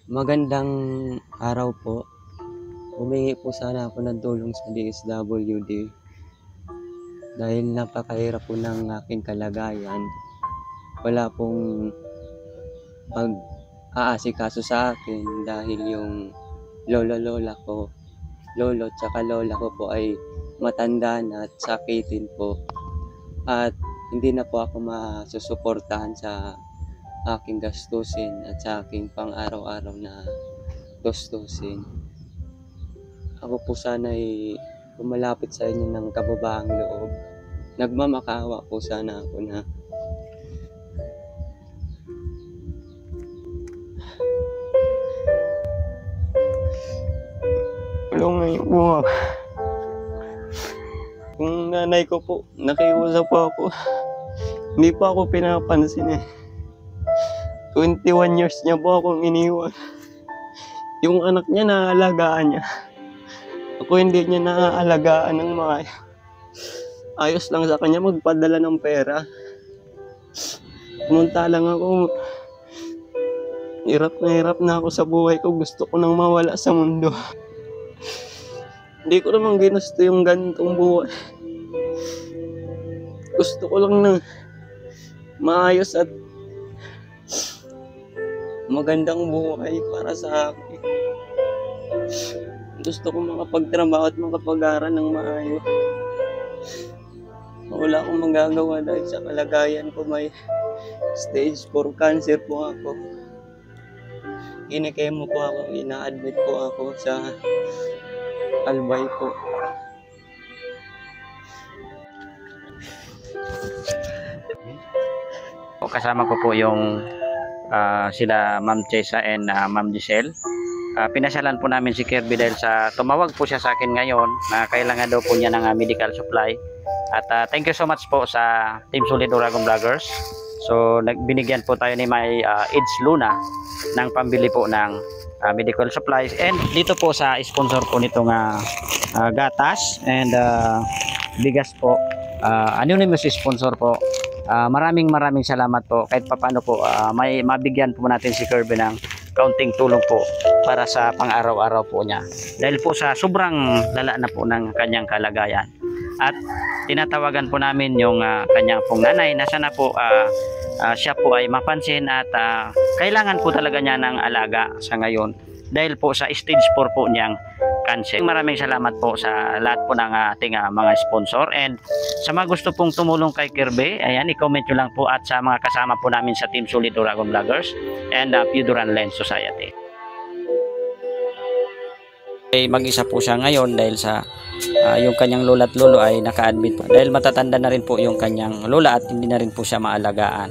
Magandang araw po. Humingi po sana ako ng tulong sa DSWD dahil napakahirap po ng aking kalagayan. Wala pong pag-aasikaso sa akin dahil yung lolo tsaka lola ko po ay matanda na at sakitin po. At hindi na po ako masusuportahan sa aking gastusin at sa aking pang-araw-araw na gastusin. Ako po sana ay lumalapit sa inyo ng kababaang loob. Nagmamakaawa po sana ako na tulungan niyo po ako. Kung nanay ko po, nakiusap po ako. Hindi pa ako pinapansin eh. 21 years niya po akong iniwan. Yung anak niya, naaalagaan niya. Ako hindi niya naaalagaan ng mga ayos lang sa kanya magpadala ng pera. Pumunta lang ako. Hirap na ako sa buhay ko. Gusto ko nang mawala sa mundo. Hindi ko naman ginusto yung ganitong buhay. Gusto ko lang ng maayos at magandang buhay para sa akin. Gusto ko makapagtrabaho at makapag-aral ng maayos. Wala akong magagawa dahil sa kalagayan ko. May stage 4 cancer po ako. Inikemo po ako, ina-admit po ako sa Albay po. Kasama ko po yung sila Ma'am Chesa and Ma'am Giselle. Pinasyalan po namin si Kirby dahil sa tumawag po siya sa akin ngayon na kailangan daw po niya ng medical supply. At thank you so much po sa Team Solid Uragon Vloggers. So binigyan po tayo ni May Eds Luna ng pambili po ng medical supplies, and dito po sa sponsor po nitong gatas and bigas po, anonymous sponsor po. Maraming salamat po. Kahit papaano po may mabigyan po natin si Kirby ng kaunting tulong po para sa pang-araw-araw po niya dahil po sa sobrang lala na po ng kanyang kalagayan. At tinatawagan po namin yung kanyang pong nanay na sana po siya po ay mapansin at kailangan po talaga niya ng alaga sa ngayon dahil po sa stage 4 po niyang cancer. Maraming salamat po sa lahat po ng ating mga sponsor, and sa mga gusto pong tumulong kay Kirby, ayan, i-comment nyo lang po, at sa mga kasama po namin sa Team Solid Uragon Vloggers and Puduran Lens Society. Mag-isa po siya ngayon dahil sa yung kanyang lola at lolo ay naka-admit po dahil matatanda na rin po yung kanyang lola at hindi na rin po siya maalagaan.